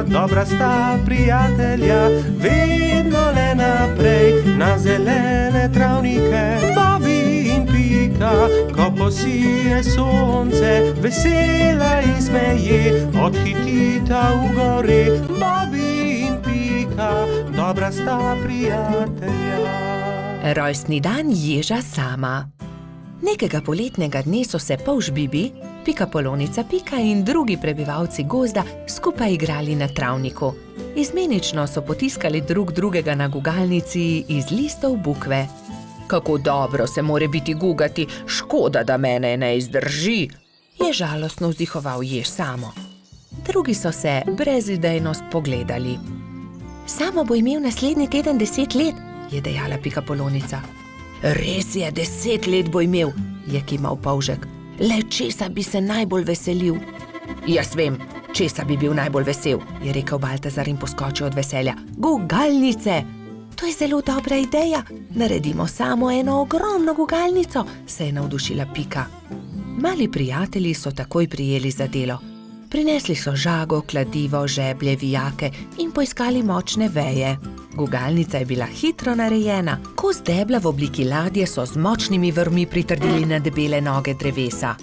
dobra sta prijatelja, vedno le naprej na zelene travnike. Bobby in Pika, ko posije sonce, vesela in smeje, odhitita v gori. Bobby in Pika, dobra sta prijatelja. Rojstni dan ježa Sama. Nekega poletnega dne so se polž Bibi, Pikapolonica Pika in drugi prebivalci gozda skupaj igrali na travniku. Izmenično so potiskali drug drugega na gugalnici iz listov bukve. Kako dobro se more biti gugati, škoda, da mene ne izdrži, je žalostno vzdihoval jež Samo. Drugi so se brezidejno spogledali. Samo bo imel naslednji teden 10 let, je dejala Pikapolonica. Res je, 10 let bo imel, je kimal polžek. Le česa bi se najbolj veselil? Jaz vem, česa bi bil najbolj vesel, je rekel Baltazar in poskočil od veselja. Gugalnice! To je zelo dobra ideja. Naredimo samo eno ogromno gugalnico, se je navdušila Pika. Mali prijatelji so takoj prijeli za delo. Prinesli so žago, kladivo, žeblje, vijake in poiskali močne veje. Gugalnica je bila hitro narejena. Kos debla v obliki ladje so z močnimi vrvmi pritrdili na debele noge drevesa.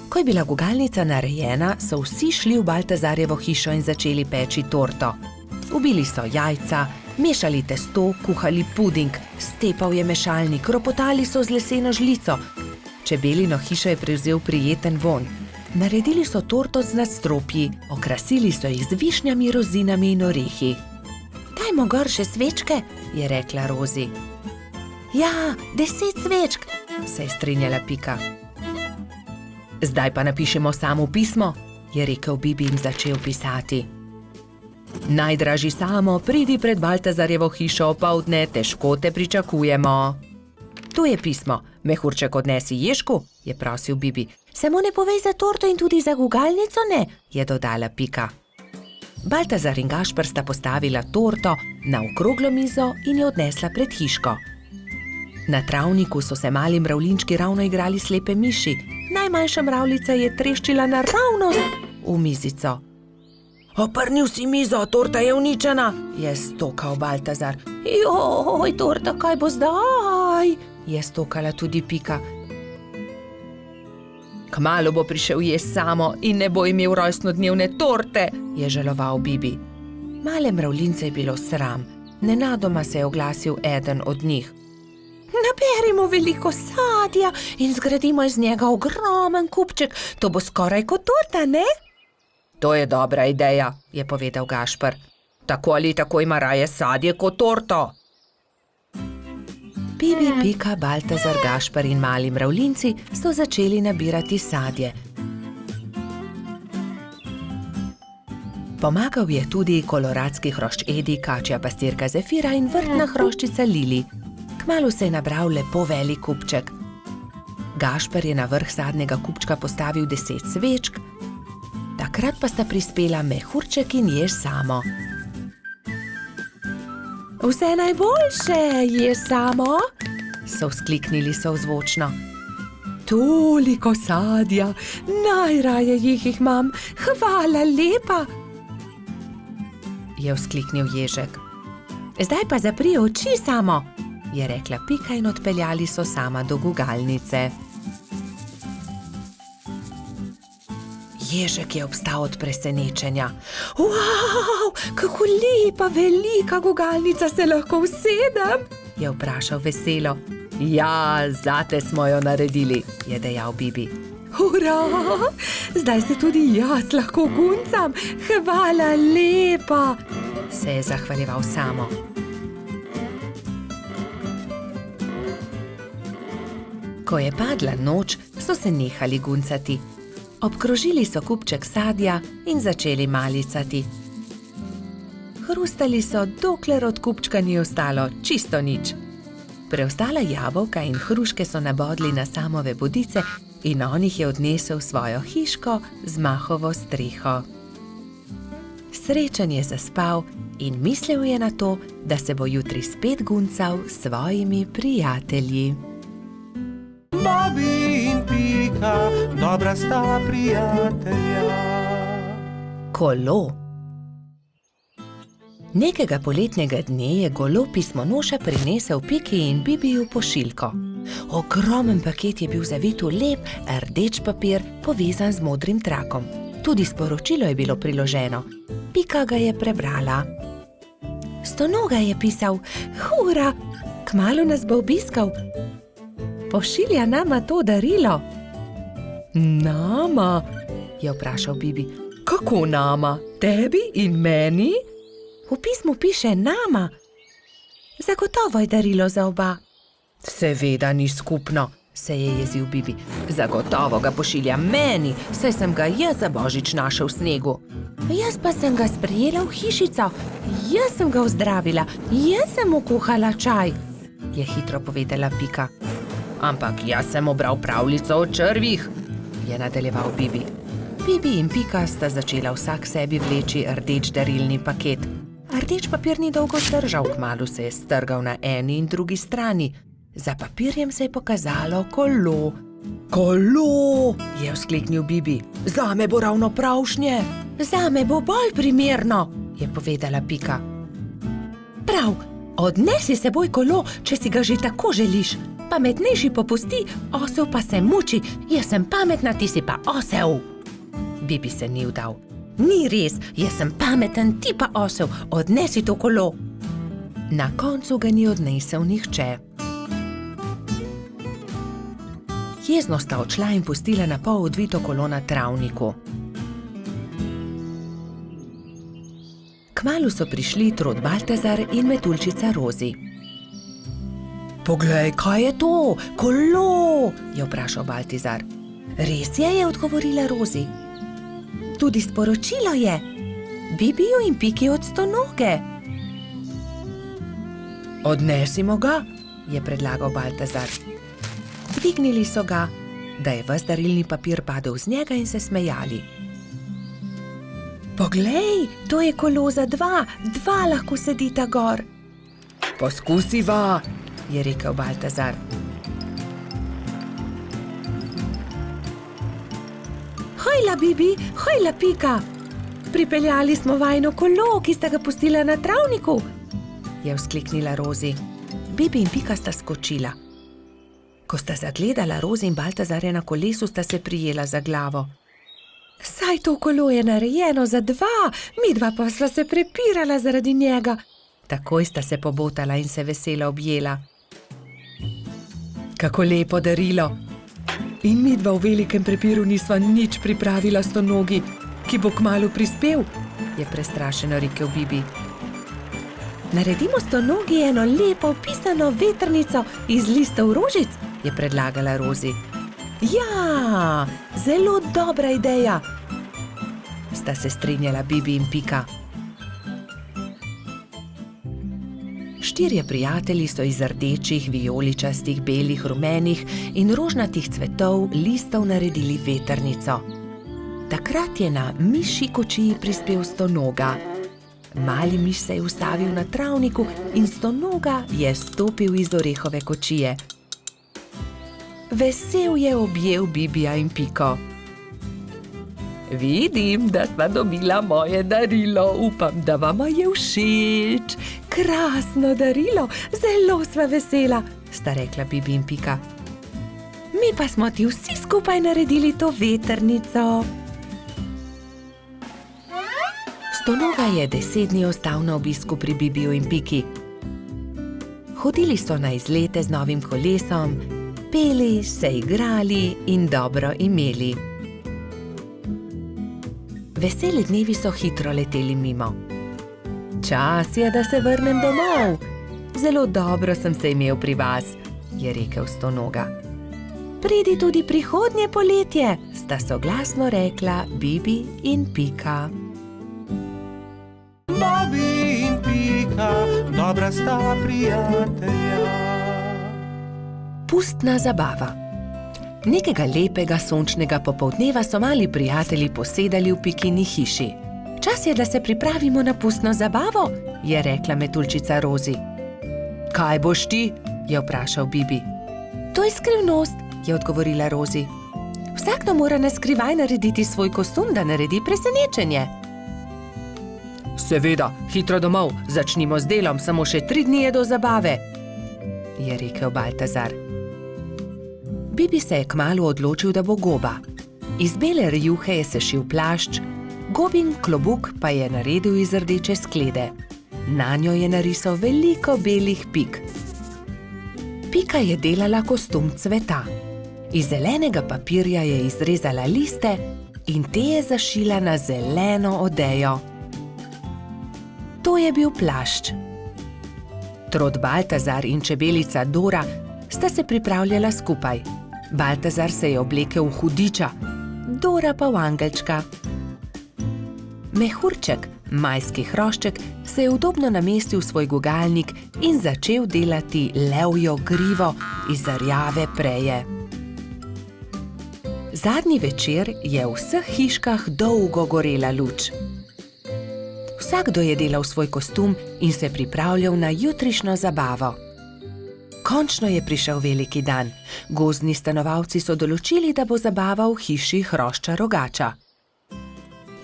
Ko je bila gugalnica narejena, so vsi šli v Baltazarjevo hišo in začeli peči torto. Ubili so jajca, mešali testo, kuhali puding, stepal je mešalnik, ropotali so z leseno žlico. Čebelino hišo je prevzel prijeten vonj. Naredili so torto z nadstropji, okrasili so jih z višnjami, rozinami in orehi. Dajmo gor še svečke, je rekla Rozi. Ja, 10 svečk, se je strinjala Pika. Zdaj pa napišemo samo pismo, je rekel Bibi in začel pisati. Najdražji Samo, pridi pred Baltazarjevo hišo opoldne, težko te pričakujemo. Tu je pismo, mehurček odnesi Ježku, je prosil Bibi. Samo ne povej za torto in tudi za gugalnico ne, je dodala Pika. Baltazar in Gašper sta postavila torto na okroglo mizo in jo odnesla pred hiško. Na travniku so se mali mravljinčki ravno igrali slepe miši. Najmanjša mravljica je treščila naravnost v mizico. Oprnil si mizo, torta je uničena, je stokal Baltazar. Joj, torta, kaj bo zdaj? Je stokala tudi Pika. Kmalu bo prišel jež Samo in ne bo imel rojstnodnevne torte, je žaloval Bibi. Male mravljince je bilo sram. Nenadoma se je oglasil eden od njih. Naberimo veliko sadja in zgradimo iz njega ogromen kupček. To bo skoraj kot torta, ne? To je dobra ideja, je povedal Gašper. Tako ali tako ima raje sadje kot torto. Bibi, Pika, Baltazar, Gašper in mali mravljinci so začeli nabirati sadje. Pomagal je tudi koloradski hrošč Edi, kačja pastirka Zefira in vrtna hroščica Lili. Kmalu se je nabral lepo velik kupček. Gašper je na vrh sadnega kupčka postavil 10 svečk, takrat pa sta prispela mehurček in jež Samo. Vse najboljše, jež Samo, so vzkliknili sovzvočno. Toliko sadja, najraje jih imam, hvala lepa, je vzkliknil ježek. Zdaj pa zapri oči, Samo, je rekla Pika in odpeljali so Sama do gugalnice. Ježek je obstal od presenečenja. Wow, kako lepa, velika gugalnica, se lahko usedem? Je vprašal veselo. Ja, zate smo jo naredili, je dejal Bibi. Hurra, zdaj se tudi jaz lahko guncam, hvala lepa, se je zahvaljeval Samo. Ko je padla noč, so se nehali guncati. Obkrožili so kupček sadja in začeli malicati. Hrustali so, dokler od kupčka ni ostalo čisto nič. Preostala jabolka in hruške so nabodli na Samove bodice in on jih je odnesel v svojo hiško z mahovo streho. Srečen je zaspal in mislil je na to, da se bo jutri spet guncal s svojimi prijatelji. Bobby in Pika, dobra sta prijatelja. Kolo. Nekega poletnega dne je golo pismonoša prinesel Piki in Bibiju pošiljko. Ogromen paket je bil zavit v lep, rdeč papir, povezan z modrim trakom. Tudi sporočilo je bilo priloženo. Pika ga je prebrala. Stonoga je pisal: "Hura, kmalu nas bo obiskal. Pošilja nama to darilo." "Nama?" je vprašal Bibi. "Kako nama? Tebi in meni?" "V pismu piše nama. Zagotovo je darilo za oba." "Seveda ni skupno," se je jezil Bibi. "Zagotovo ga pošilja meni, saj sem ga jaz za božič našel v snegu." "Jaz pa sem ga sprejela v hišico, jaz sem ga ozdravila, jaz sem mu kuhala čaj," je hitro povedala Pika. "Ampak jaz sem obral pravljico o črvih," je nadaljeval Bibi. Bibi in Pika sta začela vsak sebi vleči rdeč darilni paket. Rdeč papir ni dolgo zdržal, kmalu se je strgal na eni in drugi strani. Za papirjem se je pokazalo kolo. "Kolo!" je vzkliknil Bibi. "Zame bo ravno pravšnje." "Zame bo bolj primerno," je povedala Pika. "Prav, odnesi s seboj kolo, če si ga že tako želiš. Pametnejši popusti, osel pa se muči. Jaz sem pametna, ti si pa osel." Bibi se ni vdal. "Ni res, jaz sem pameten, ti pa osel. Odnesi to kolo." Na koncu ga ni odnesel nihče. Jezno sta odšla in pustila na pol odvito kolo na travniku. Kmalu so prišli Trod Baltazar in Metuljčica Rozi. "Poglej, kaj je to? Kolo!" je vprašal Baltazar. "Res je," odgovorila Rozi. "Tudi sporočilo je. Bibiju in Piki od Stonoge." "Odnesimo ga," je predlagal Baltazar. Dvignili so ga, da je ves darilni papir padel z njega, in se smejali. "Poglej, to je kolo za dva lahko sedita gor." "Poskusiva," je rekel Baltazar. "Hojla, Bibi, hojla, Pika! Pripeljali smo vajino kolo, ki sta ga pustila na travniku," je vzkliknila Rozi. Bibi in Pika sta skočila. Ko sta zagledala Rozi in Baltazarja na kolesu, sta se prijela za glavo. "Saj to kolo je narejeno za dva, midva pa sva se prepirala zaradi njega." Takoj sta se pobotala in se veselo objela. "Kako lepo darilo! In midva v velikem prepiru nisva nič pripravila Stonogi, ki bo kmalu prispel," je prestrašeno rekel Bibi. "Naredimo Stonogi eno lepo pisano vetrnico iz listov rožic," je predlagala Rozi. "Ja, zelo dobra ideja," sta se strinjala Bibi in Pika. Štirje prijatelji so iz rdečih, vijoličastih, belih, rumenih in rožnatih cvetov listov naredili vetrnico. Takrat je na mišji kočiji prispel Stonoga. Mali miš se je ustavil na travniku in Stonoga je stopil iz orehove kočije. Vesel je objel Bibija in Piko. "Vidim, da sva dobila moje darilo. Upam, da vama je všeč." "Krasno darilo, zelo sva vesela," sta rekla Bibi in Pika. "Mi pa smo ti vsi skupaj naredili to vetrnico." Stonoga je 10 dni ostal na obisku pri Bibiju in Piki. Hodili so na izlete z novim kolesom, peli, se igrali in dobro imeli. Veseli dnevi so hitro leteli mimo. "Čas je, da se vrnem domov. Zelo dobro sem se imel pri vas," je rekel Stonoga. "Pridi tudi prihodnje poletje," sta soglasno rekla Bibi in Pika. Bobby in Pika, dobra sta prijatelja. Pustna zabava. Nekega lepega sončnega popoldneva so mali prijatelji posedali v Pikini hiši. "Čas je, da se pripravimo na pustno zabavo," je rekla Metuljčica Rozi. "Kaj boš ti?" je vprašal Bibi. "To je skrivnost," je odgovorila Rozi. "Vsakdo mora na skrivaj narediti svoj kostum, da naredi presenečenje." Seveda, hitro domov, začnimo z delom, samo še 3 dni je do zabave, je rekel Baltazar. Bibi se je kmalu odločil, da bo goba. Iz bele rjuhe je sešil plašč, gobin klobuk pa je naredil iz rdeče sklede. Nanjo je narisal veliko belih pik. Pika je delala kostum cveta. Iz zelenega papirja je izrezala liste in te je zašila na zeleno odejo. To je bil plašč. Trod Baltazar in čebelica Dora sta se pripravljala skupaj. Baltazar se je oblekel v hudiča, Dora pa v angelčka. Mehurček, majski hrošček, se je udobno namestil v svoj gugalnik in začel delati levjo grivo iz rjave preje. Zadnji večer je v vseh hiškah dolgo gorela luč. Vsakdo je delal svoj kostum in se pripravljal na jutrišnjo zabavo. Končno je prišel veliki dan. Gozdni stanovalci so določili, da bo zabava v hiši hrošča rogača.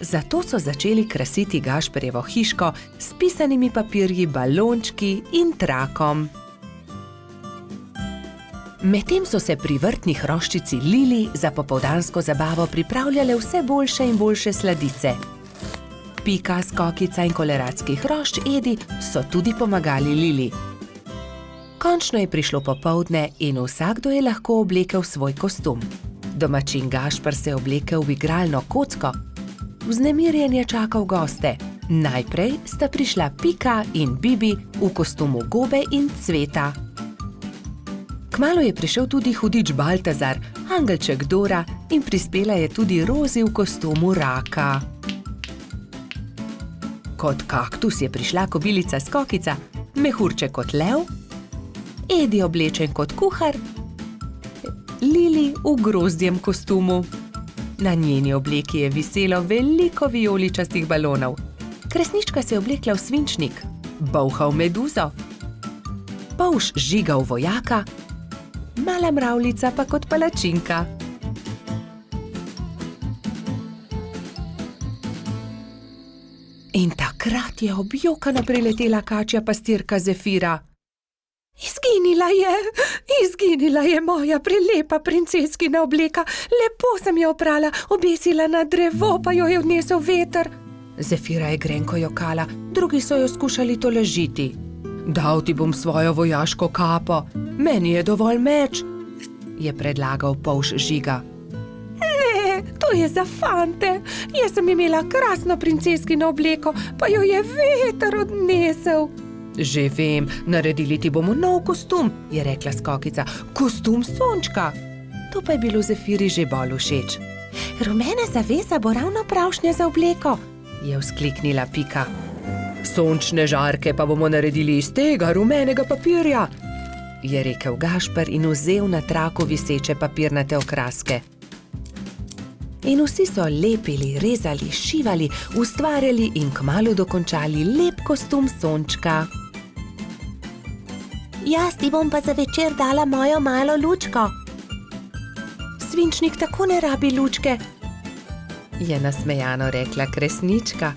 Zato so začeli krasiti Gašperjevo hiško s pisanimi papirji, balončki in trakom. Medtem so se pri vrtni hroščici Lili za popoldansko zabavo pripravljale vse boljše in boljše sladice. Pika, Skokica in koleratski hrošč Edi so tudi pomagali Lili. Končno je prišlo popoldne in vsakdo je lahko oblekel svoj kostum. Domačin Gašper se je oblekel v igralno kocko. Vznemirjen je čakal goste. Najprej sta prišla Pika in Bibi v kostumu gobe in cveta. Kmalu je prišel tudi hudič Baltazar, angelček Dora in prispela je tudi Rozi v kostumu raka. Kot kaktus je prišla kobilica Skokica, mehurček kot lev, Edi oblečen kot kuhar, Lili v grozdjem kostumu. Na njeni obleki je viselo veliko vijoličastih balonov. Kresnička se je oblekla v svinčnik, Bolha v meduzo, Polž Žiga v vojaka, Mala mravljica pa kot palačinka. In takrat je objokano priletela kačja pastirka Zefira. Izginila je moja prelepa princeskina obleka. Lepo sem jo oprala, obesila na drevo, pa jo je odnesel veter. Zefira je grenko jokala, drugi so jo skušali tolažiti. Dal ti bom svojo vojaško kapo, meni je dovolj meč, je predlagal Polž Žiga. Ne, to je za fante. Jaz sem imela krasno princeskino obleko, pa jo je veter odnesel. Že vem, naredili ti bomo nov kostum, je rekla Skokica. Kostum sončka. To pa je bilo Zefiri že bolj všeč. Rumena zavesa bo ravno pravšnja za obleko, je vzkliknila Pika. Sončne žarke pa bomo naredili iz tega rumenega papirja, je rekel Gašper in vzel na traku viseče papirnate okraske. In vsi so lepili, rezali, šivali, ustvarjali in kmalu dokončali lep kostum sončka. Jaz ti bom pa za večer dala mojo malo lučko. Svinčnik tako ne rabi lučke, je nasmejano rekla Kresnička.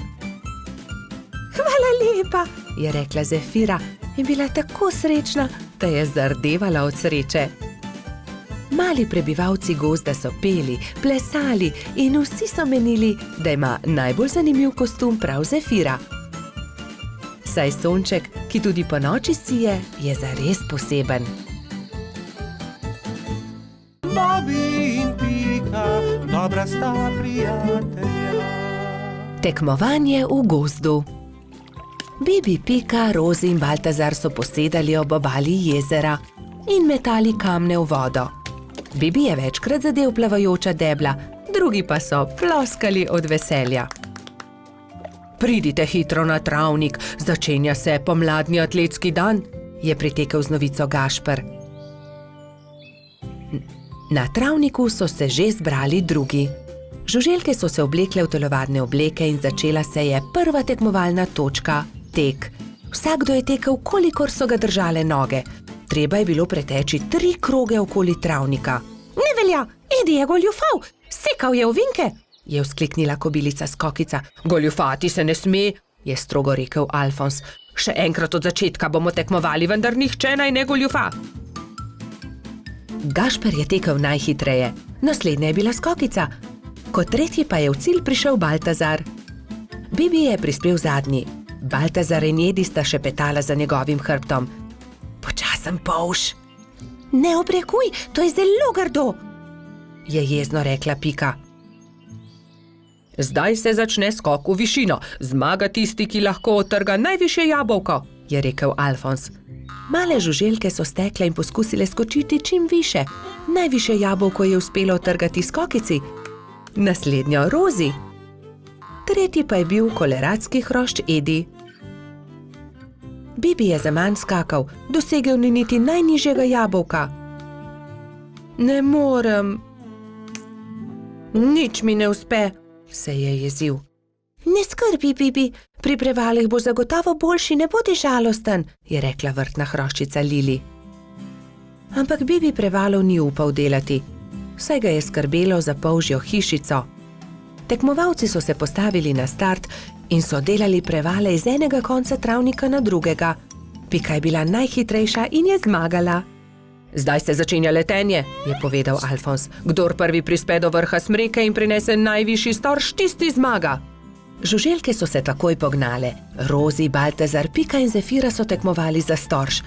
Hvala lepa, je rekla Zefira in bila tako srečna, da je zardevala od sreče. Mali prebivalci gozda so peli, plesali in vsi so menili, da ima najbolj zanimiv kostum prav Zefira. Saj sonček, ki tudi ponoči sije, je zares poseben. Bobby in Pika, dobra sta prijatelja. Tekmovanje v gozdu. Bibi, Pika, Rozi in Baltazar so posedali ob obali jezera in metali kamne v vodo. Bibi je večkrat zadel plavajoča debla, drugi pa so ploskali od veselja. Pridite hitro na travnik, začenja se pomladni atletski dan, je pritekel z novico Gašper. Na travniku so se že zbrali drugi. Žuželke so se oblekle v telovadne obleke in začela se je prva tekmovalna točka, tek. Vsakdo je tekel, kolikor so ga držale noge. Treba je bilo preteči 3 kroge okoli travnika. Ne velja, Edi je goljufal, sekal je ovinke, je vzkliknila kobilica Skokica. Goljufati se ne sme, je strogo rekel Alfons. Še enkrat od začetka bomo tekmovali, vendar nihče naj ne goljufa. Gašper je tekel najhitreje, naslednja je bila Skokica, kot tretji pa je v cilj prišel Baltazar. Bibi je prispel zadnji. Baltazar in Edi sta šepetala za njegovim hrbtom. Počasen polž. Ne obrekuj, to je zelo grdo, je jezno rekla Pika. Zdaj se začne skok v višino. Zmaga tisti, ki lahko odtrga najvišje jabolko, je rekel Alfons. Male žuželke so stekle in poskusile skočiti čim više. Najvišje jabolko je uspelo odtrgati Skokici, naslednjo Rozi. Tretji pa je bil koleratski hrošč Edi. Bibi je zaman skakal, dosegel ni niti najnižjega jabolka. Ne morem. Nič mi ne uspe, se je jezil. Ne skrbi, Bibi, pri prevalih bo zagotovo boljši, ne bodi žalosten, je rekla vrtna hroščica Lili. Ampak Bibi prevalov ni upal delati, saj ga je skrbelo za polžjo hišico. Tekmovalci so se postavili na start in so delali prevale iz enega konca travnika na drugega. Pika je bila najhitrejša in je zmagala. Zdaj se začenja letenje, je povedal Alfons. Kdor prvi prispe do vrha smreke in prinese najvišji storž, tisti zmaga. Žuželke so se takoj pognale. Rozi, Baltazar, Pika in Zefira so tekmovali za storž.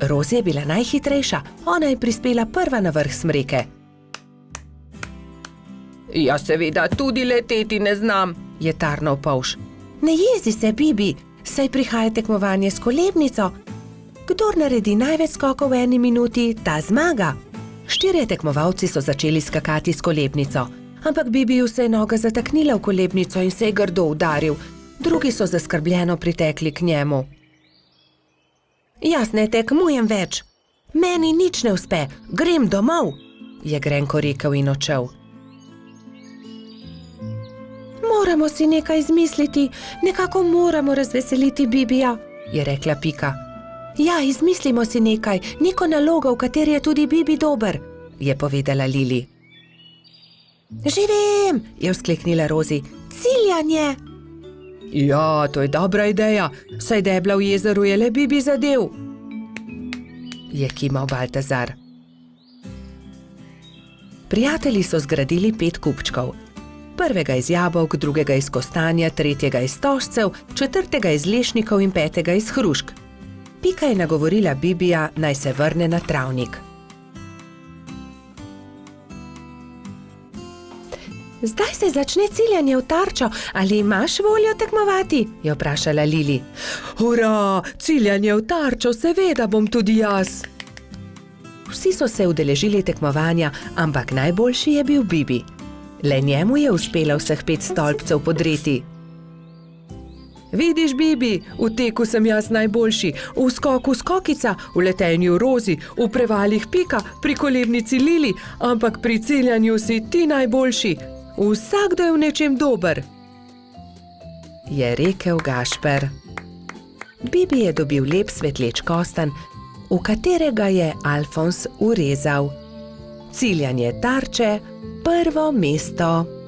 Rozi je bila najhitrejša, ona je prispela prva na vrh smreke. Jaz seveda tudi leteti ne znam, je tarnal polž. Ne jezi se, Bibi, saj prihaja tekmovanje s kolebnico. Kdor naredi največ skokov v 1 minuti, ta zmaga. 4 tekmovalci so začeli skakati s kolebnico, ampak Bibiju se je noga zataknila v kolebnico in se je grdo udaril. Drugi so zaskrbljeno pritekli k njemu. Jaz ne tekmujem več. Meni nič ne uspe, grem domov, je grenko rekel in odšel. Moramo si nekaj izmisliti, nekako moramo razveseliti Bibija, je rekla Pika. Ja, izmislimo si nekaj, neko nalogo, v kateri je tudi Bibi dober, je povedala Lili. Že vem, je vzkliknila Rozi, ciljanje. Ja, to je dobra ideja, saj debla v jezeru je le Bibi zadev, je kimal Baltazar. Prijatelji so zgradili 5 kupčkov. Prvega iz jabolk, drugega iz kostanja, tretjega iz stožcev, četrtega iz lešnikov in 5. iz hrušk. Pika je nagovorila Bibija, naj se vrne na travnik. Zdaj se začne ciljanje v tarčo, ali imaš voljo tekmovati? Je vprašala Lili. Hurra, ciljanje v tarčo, seveda bom tudi jaz. Vsi so se udeležili tekmovanja, ampak najboljši je bil Bibi. Le njemu je uspelo vseh 5 stolpcev podreti. Vidiš, Bibi, v teku sem jaz najboljši, v skoku Skokica, v letenju Rozi, v prevalih Pika, pri kolebnici Lili, ampak pri ciljanju si ti najboljši. Vsakdo je v nečem dober, je rekel Gašper. Bibi je dobil lep svetleč kostanj, v katerega je Alfons urezal. Ciljanje tarče, prvo mesto.